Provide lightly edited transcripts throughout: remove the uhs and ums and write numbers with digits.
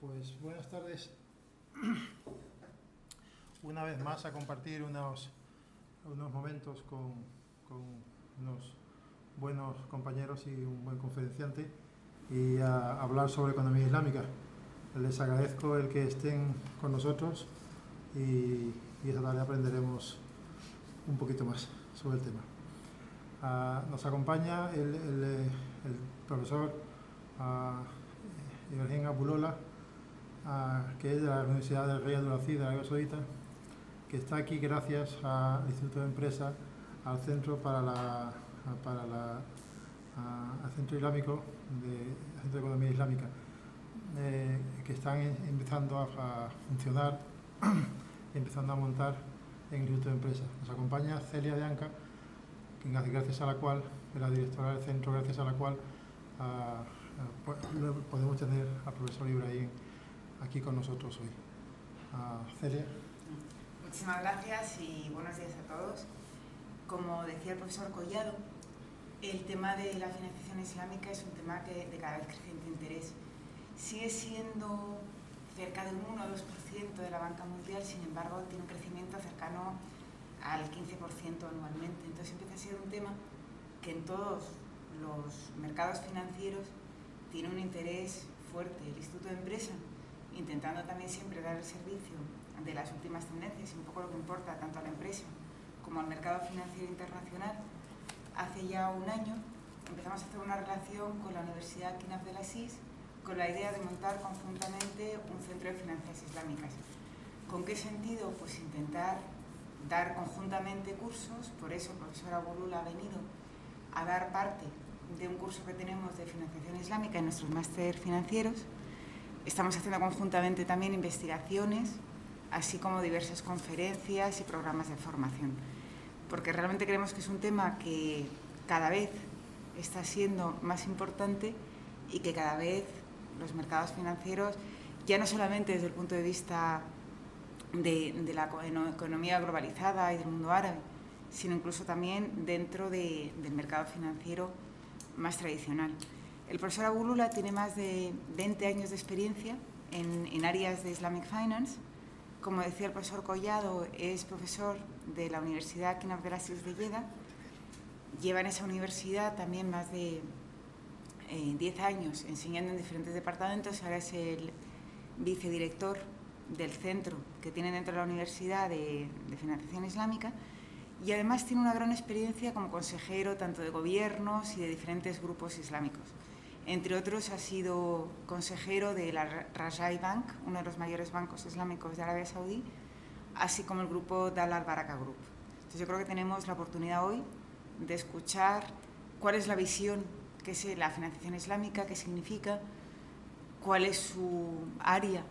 Pues buenas tardes. Una vez más a compartir unos momentos con unos buenos compañeros y un buen conferenciante y a hablar sobre economía islámica. Les agradezco el que estén con nosotros y esta tarde aprenderemos un poquito más sobre el tema. Nos acompaña el profesor Ibrahim Abulola, que es de la Universidad del Rey Abdulaziz de Arabia Saudita, que está aquí gracias al Instituto de Empresa, al Centro al Centro Islámico, Centro de Economía Islámica, que están empezando a funcionar, empezando a montar en el Instituto de Empresa. Nos acompaña Celia de Anca, gracias a la cual, es la directora del centro, gracias a la cual podemos tener al profesor Ibrahim aquí con nosotros hoy. Celia. Muchísimas gracias y buenos días a todos. Como decía el profesor Collado, el tema de la financiación islámica es un tema de cada vez creciente interés. Sigue siendo cerca del 1 o 2% de la banca mundial, sin embargo, tiene un crecimiento cercano al 15% anualmente. Entonces empieza a ser un tema que en todos los mercados financieros tiene un interés fuerte. El Instituto de Empresa, intentando también siempre dar el servicio de las últimas tendencias y un poco lo que importa tanto a la empresa como al mercado financiero internacional, hace ya un año empezamos a hacer una relación con la Universidad King Abdelaziz con la idea de montar conjuntamente un centro de finanzas islámicas. ¿Con qué sentido? Pues intentar dar conjuntamente cursos. Por eso el profesor Abulola ha venido a dar parte de un curso que tenemos de financiación islámica en nuestros máster financieros. Estamos haciendo conjuntamente también investigaciones, así como diversas conferencias y programas de formación, porque realmente creemos que es un tema que cada vez está siendo más importante y que cada vez los mercados financieros, ya no solamente desde el punto de vista de la economía globalizada y del mundo árabe, sino incluso también dentro del mercado financiero más tradicional. El profesor Abulola tiene más de 20 años de experiencia en áreas de Islamic Finance. Como decía el profesor Collado, es profesor de la Universidad King Abdelaziz de Jeddah. Lleva en esa universidad también más de 10 años enseñando en diferentes departamentos. Ahora es el vicedirector del centro que tiene dentro de la Universidad de Financiación Islámica. Y además tiene una gran experiencia como consejero tanto de gobiernos y de diferentes grupos islámicos. Entre otros, ha sido consejero de la Rajai Bank, uno de los mayores bancos islámicos de Arabia Saudí, así como el grupo Dalal Baraka Group. Entonces, yo creo que tenemos la oportunidad hoy de escuchar cuál es la visión que es la financiación islámica, qué significa, cuál es su área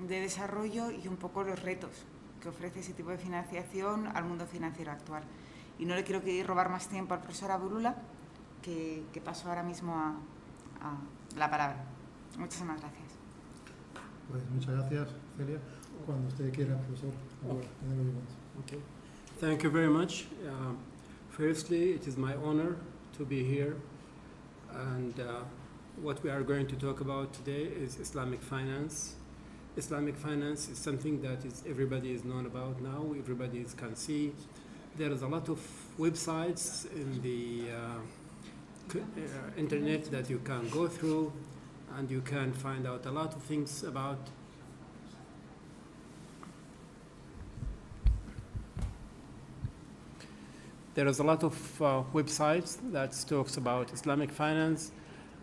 de desarrollo y un poco los retos que ofrece ese tipo de financiación al mundo financiero actual. Y no le quiero robar más tiempo al profesor Abulola, que paso ahora mismo a la palabra. Muchísimas gracias. Pues muchas gracias, Celia. Cuando usted quiera, profesor. Okay. Thank you very much. Firstly, it is my honor to be here, and what we are going to talk about today is Islamic finance. Islamic finance is something that everybody is known about now. Everybody can see. There is a lot of websites in the internet that you can go through, and you can find out a lot of things about there is a lot of websites that talks about Islamic finance,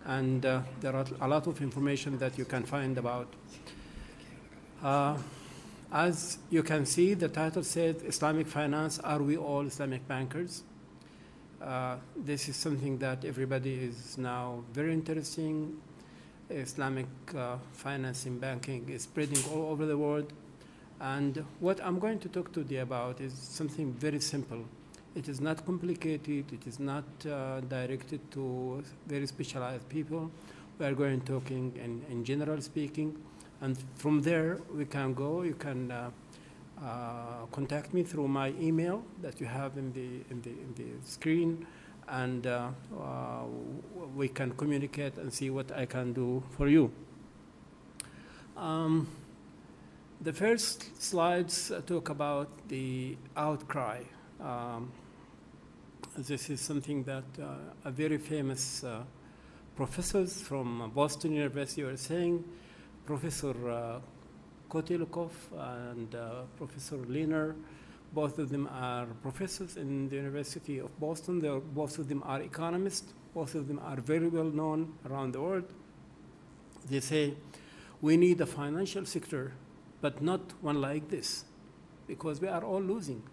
and there are a lot of information that you can find about. As you can see, the title said Islamic finance, are we all Islamic bankers? This is something that everybody is now very interesting. Islamic finance in banking is spreading all over the world. And what I'm going to talk today about is something very simple. It is not complicated. It is not directed to very specialized people. We are going talking in general speaking. And from there, we can go. You can contact me through my email that you have in the screen, and we can communicate and see what I can do for you. The first slides talk about the outcry. This is something that a very famous professors from Boston University were saying. Professor Kotelukov and Professor Lehner, both of them are professors in the University of Boston. Both of them are economists. Both of them are very well known around the world. They say, we need a financial sector, but not one like this, because we are all losing.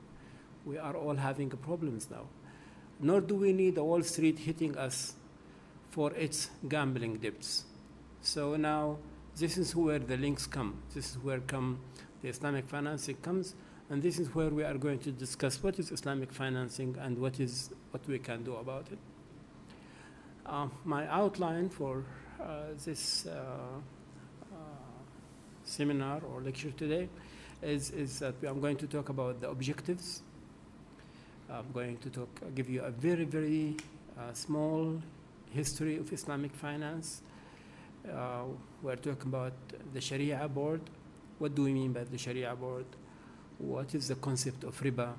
We are all having problems now. Nor do we need Wall Street hitting us for its gambling debts. So now this is where the links come. This is where the Islamic financing comes, and this is where we are going to discuss what is Islamic financing and what we can do about it. My outline for this seminar or lecture today is that I'm going to talk about the objectives. I'm going to give you a very, very small history of Islamic finance. We're talking about the Sharia board. What do we mean by the Sharia board? What is the concept of riba?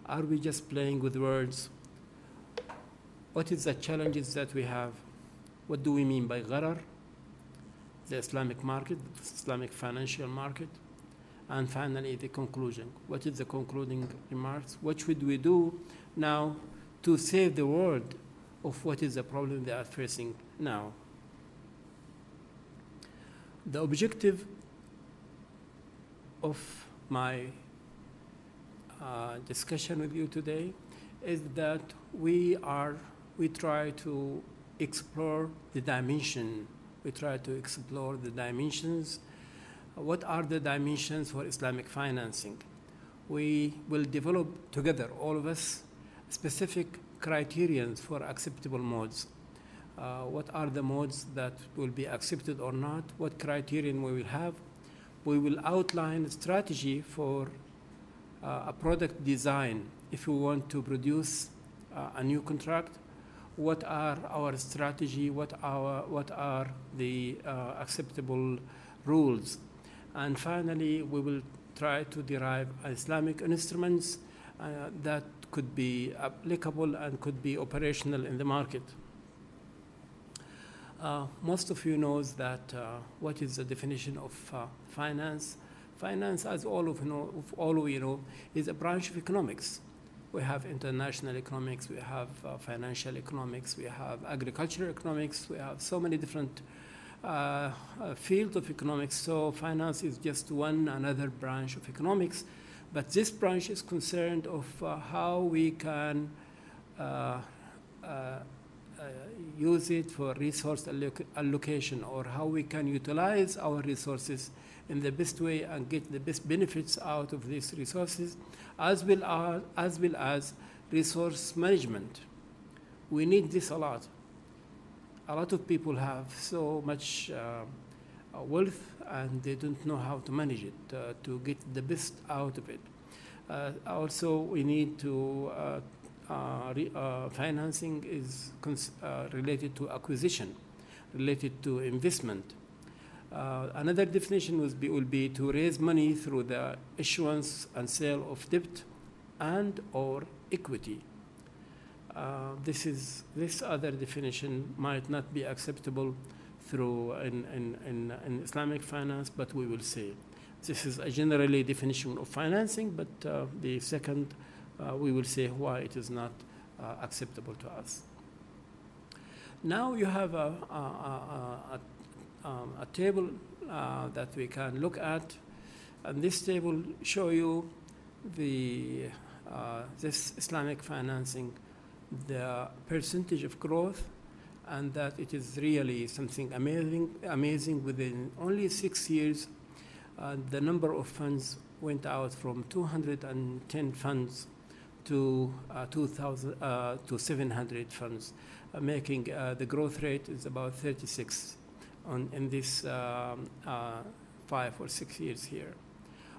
Are we just playing with words? What is the challenges that we have? What do we mean by gharar? The Islamic market, the Islamic financial market. And finally, the conclusion. What is the concluding remarks? What should we do now to save the world of what is the problem they are facing now? The objective of my discussion with you today is that we try to explore the dimension. We try to explore the dimensions. What are the dimensions for Islamic financing? We will develop together, all of us, specific criterions for acceptable modes. What are the modes that will be accepted or not? What criterion we will have? We will outline a strategy for a product design if we want to produce a new contract. What are our strategy? What are the acceptable rules? And finally, we will try to derive Islamic instruments that could be applicable and could be operational in the market. Most of you knows that what is the definition of finance. Finance, as all of you know, is a branch of economics. We have international economics, we have financial economics, we have agricultural economics, we have so many different fields of economics. So finance is just another branch of economics. But this branch is concerned of how we can use it for resource allocation, or how we can utilize our resources in the best way and get the best benefits out of these resources, as well as resource management. We need this a lot. A lot of people have so much wealth and they don't know how to manage it, to get the best out of it. Also, we need to financing is related to acquisition, related to investment. Another definition will be to raise money through the issuance and sale of debt and or equity. This other definition might not be acceptable through in Islamic finance, but we will say this is a generally definition of financing, but the second we will say why it is not acceptable to us. Now you have a table that we can look at, and this table show you this Islamic financing, the percentage of growth, and that it is really something amazing. Within only 6 years, the number of funds went out from 210 funds to 700 funds, making the growth rate is about 36 in this 5 or 6 years here.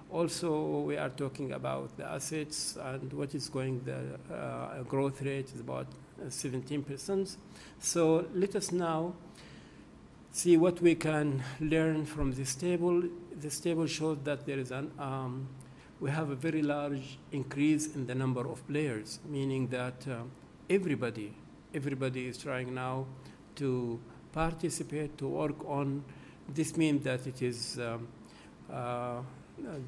Also, we are talking about the assets, and what is going, the growth rate is about 17%. So let us now see what we can learn from this table. This table shows that there is we have a very large increase in the number of players, meaning that everybody is trying now to participate, to work on. This means that it is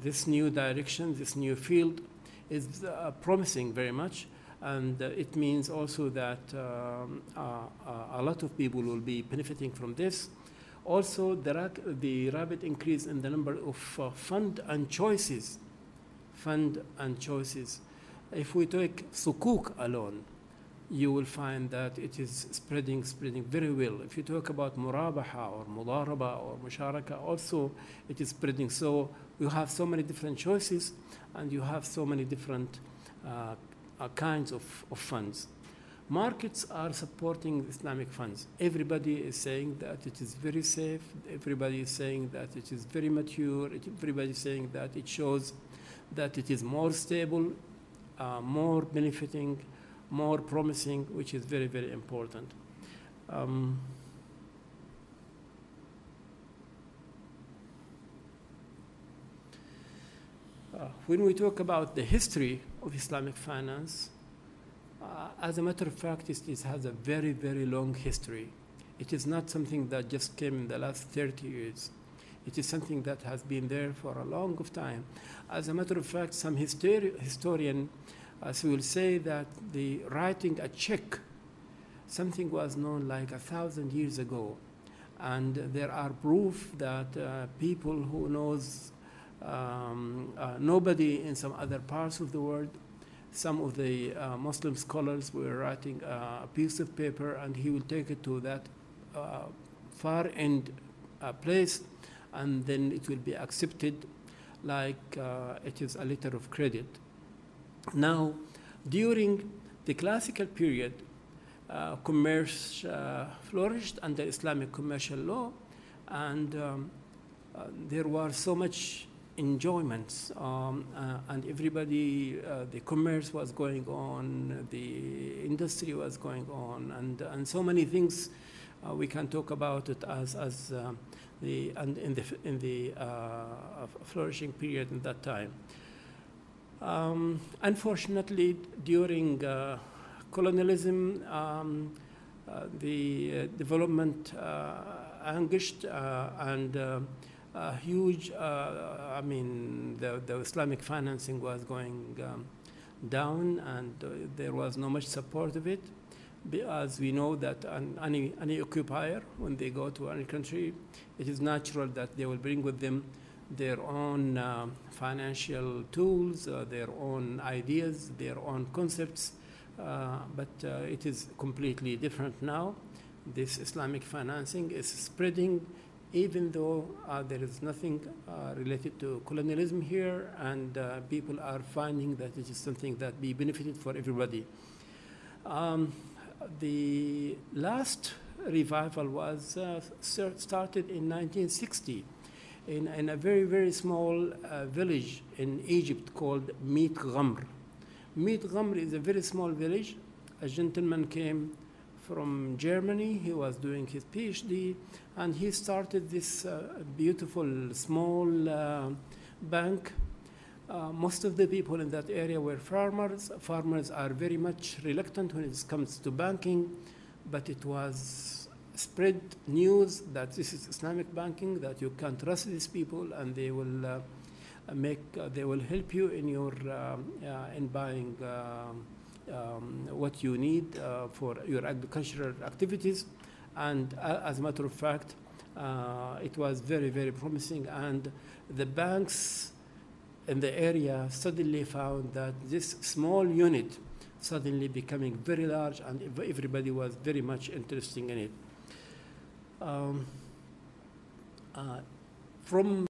this new direction, this new field is promising very much. And it means also that a lot of people will be benefiting from this. Also, the rapid increase in the number of fund and choices. If we take sukuk alone, you will find that it is spreading very well. If you talk about murabaha or mudaraba or musharaka, also it is spreading. So you have so many different choices, and you have so many different kinds of funds. Markets are supporting Islamic funds. Everybody is saying that it is very safe. Everybody is saying that it is very mature. Everybody is saying that it shows that it is more stable, more benefiting, more promising, which is very, very important. When we talk about the history of Islamic finance, as a matter of fact, it has a very, very long history. It is not something that just came in the last 30 years. It is something that has been there for a long time. As a matter of fact, some historian will say that the writing a check, something was known like 1,000 years ago. And there are proof that people who knows nobody in some other parts of the world, some of the Muslim scholars were writing a piece of paper, and he will take it to that far end place, and then it will be accepted like it is a letter of credit. Now, during the classical period, commerce flourished under Islamic commercial law, and there was so much enjoyments, and everybody, the commerce was going on, the industry was going on, and so many things we can talk about it as in the flourishing period in that time. Unfortunately, during colonialism, the development anguished and huge, the Islamic financing was going down, and there was not much support of it. As we know that any occupier, when they go to any country, it is natural that they will bring with them their own financial tools, their own ideas, their own concepts, but it is completely different now. This Islamic financing is spreading, even though there is nothing related to colonialism here, and people are finding that it is something that be benefited for everybody. The last revival was started in 1960 in a very, very small village in Egypt called Meet Ghamr. Meet Ghamr is a very small village. A gentleman came from Germany. He was doing his PhD, and he started this beautiful small bank. Most of the people in that area were farmers. Farmers are very much reluctant when it comes to banking, but it was spread news that this is Islamic banking, that you can trust these people, and they will they will help you in your in buying what you need for your agricultural activities. And as a matter of fact, it was very, very promising, and the banks in the area suddenly found that this small unit suddenly becoming very large, and everybody was very much interested in it. From